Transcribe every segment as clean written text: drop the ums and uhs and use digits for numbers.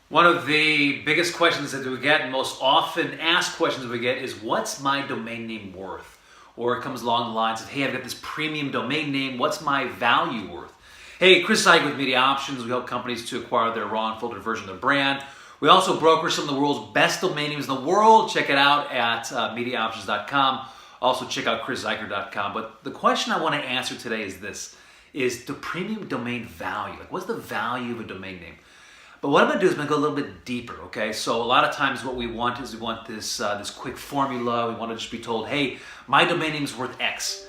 One of the biggest questions that we get, and most often asked questions we get, is what's my domain name worth? Or it comes along the lines of, hey, I've got this premium domain name, what's my value worth? Hey, Chris Zuiker with Media Options. We help companies to acquire their raw and filtered version of their brand. We also broker some of the world's best domain names in the world. Check it out at MediaOptions.com. Also check out ChrisZuiker.com. But the question I want to answer today is this, is the premium domain value. Like, what's the value of a domain name? But what I'm going to do is I'm going to go a little bit deeper, okay? So a lot of times what we want is this quick formula. We want to just be told, hey, my domain name is worth X.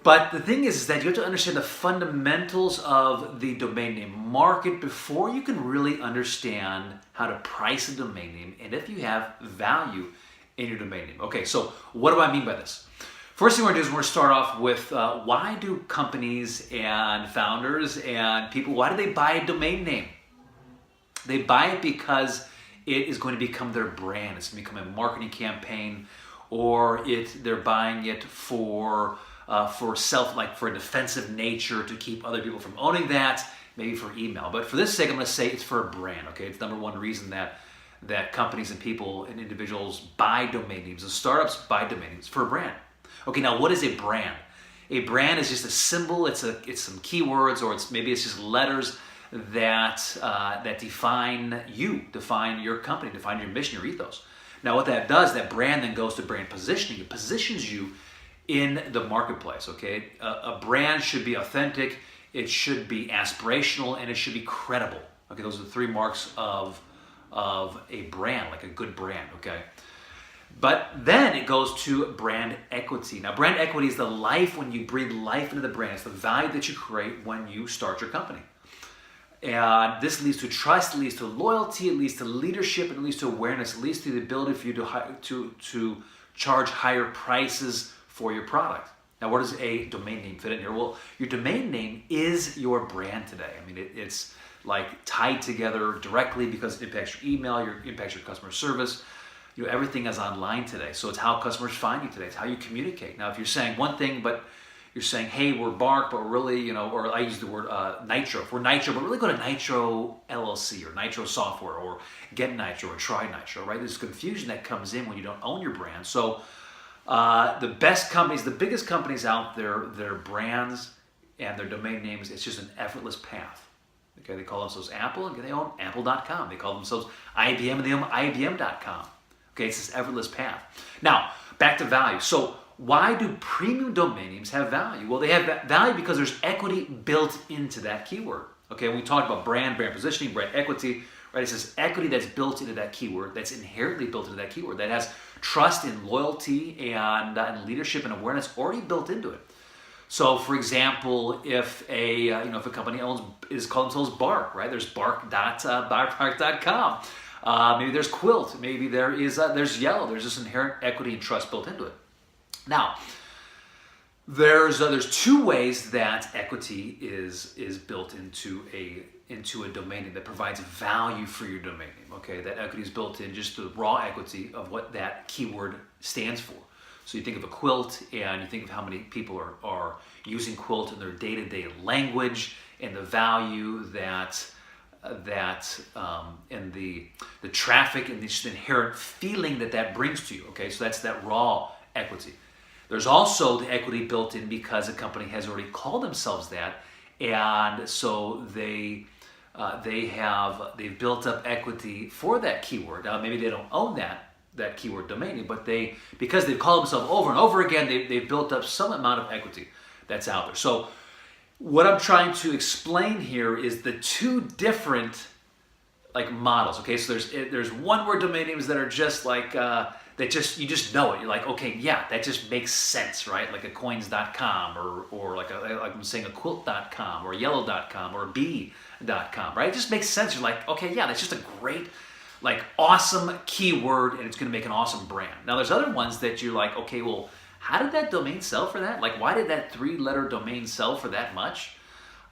But the thing is that you have to understand the fundamentals of the domain name market before you can really understand how to price a domain name and if you have value in your domain name. Okay, so what do I mean by this? First thing we're going to do is we're going to start off with why do companies and founders and people, why do they buy a domain name? They buy it because it is going to become their brand. It's going to become a marketing campaign, or they're buying it for a defensive nature to keep other people from owning that, maybe for email. But for this sake, I'm going to say it's for a brand. Okay, it's number one reason that companies and people and individuals buy domain names. And startups buy domain names for a brand. Okay, now what is a brand? A brand is just a symbol. It's some keywords, or maybe it's just letters that define you, define your company, define your mission, your ethos. Now what that does, that brand then goes to brand positioning. It positions you in the marketplace, okay? A brand should be authentic, it should be aspirational, and it should be credible. Okay, those are the three marks of a brand, like a good brand, okay? But then it goes to brand equity. Now brand equity is the life, when you breathe life into the brand. It's the value that you create when you start your company. And this leads to trust, it leads to loyalty, it leads to leadership, it leads to awareness, it leads to the ability for you to charge higher prices for your product. Now, where does a domain name fit in here? Well, your domain name is your brand today. I mean, it's like tied together directly because it impacts your email, it impacts your customer service. You know, everything is online today. So it's how customers find you today. It's how you communicate. Now, if you're saying one thing, but you're saying, hey, we're Bark, but we're really, or I use the word Nitro. If we're Nitro, but really go to Nitro LLC or Nitro Software or Get Nitro or Try Nitro, right? There's confusion that comes in when you don't own your brand. So the best companies, the biggest companies out there, their brands and their domain names, it's just an effortless path. Okay, they call themselves Apple and they own Apple.com. They call themselves IBM and they own IBM.com. Okay, it's this effortless path. Now, back to value. So why do premium domain names have value? Well, they have value because there's equity built into that keyword. Okay, when we talked about brand positioning, brand equity, right? It's this equity that's built into that keyword, that's inherently built into that keyword, that has trust and loyalty and leadership and awareness already built into it. So, for example, if a company is called themselves Bark, right? There's Bark.com. Maybe there's Quilt. Maybe there's Yellow. There's this inherent equity and trust built into it. Now, there's two ways that equity is built into a domain name that provides value for your domain name. Okay, that equity is built in just the raw equity of what that keyword stands for. So you think of a quilt, and you think of how many people are using quilt in their day-to-day language, and the value and the traffic and the inherent feeling that brings to you. Okay, so that's that raw equity. There's also the equity built in because a company has already called themselves that, and so they've built up equity for that keyword. Now maybe they don't own that keyword domain name, but because they've called themselves over and over again, they've built up some amount of equity that's out there. So what I'm trying to explain here is the two different models. Okay, so there's one word domain names that are just like you just know it. You're like, okay, yeah, that just makes sense, right? Like a coins.com or like I'm saying a quilt.com or yellow.com or a bee.com, right? It just makes sense. You're like, okay, yeah, that's just a great, awesome keyword, and it's going to make an awesome brand. Now, there's other ones that you're like, okay, well, how did that domain sell for that? Like, why did that 3-letter domain sell for that much?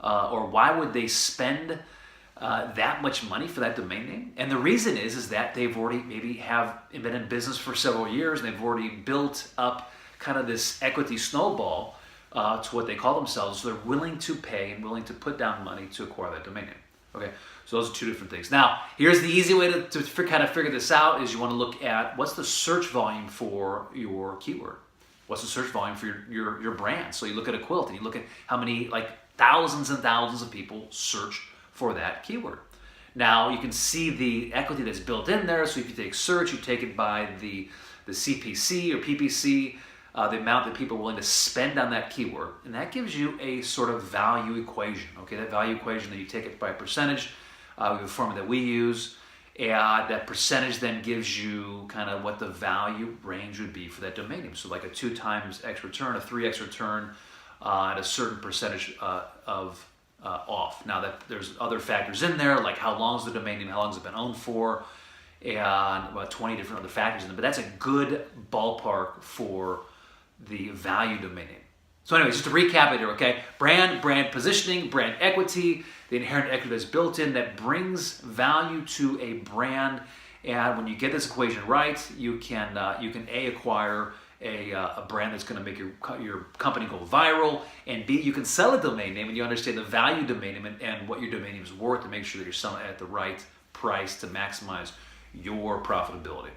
Or why would they spend that much money for that domain name? And the reason is that they've already maybe have been in business for several years, and they've already built up kind of this equity snowball to what they call themselves. So they're willing to pay and willing to put down money to acquire that domain name. Okay, So those are two different things. Now, here's the easy way to kind of figure this out is you want to look at what's the search volume for your keyword. What's the search volume for your brand? So you look at a quilt and you look at how many, like thousands and thousands of people search for that keyword. Now you can see the equity that's built in there. So if you take search, you take it by the CPC or PPC, the amount that people are willing to spend on that keyword. And that gives you a sort of value equation. Okay, that value equation, that you take it by percentage. We have a formula that we use. And that percentage then gives you kind of what the value range would be for that domain name. So like a 2x return, a 3x return, at a certain percentage of off. Now that there's other factors in there, like how long is the domain name, how long has it been owned for, and about 20 different other factors in there. But that's a good ballpark for the value domain name. So anyways, just to recap it here, okay? Brand positioning, brand equity, the inherent equity that's built in that brings value to a brand. And when you get this equation right, you can acquire a brand that's going to make your company go viral, and B, you can sell a domain name and you understand the value domain name and what your domain name is worth to make sure that you're selling it at the right price to maximize your profitability.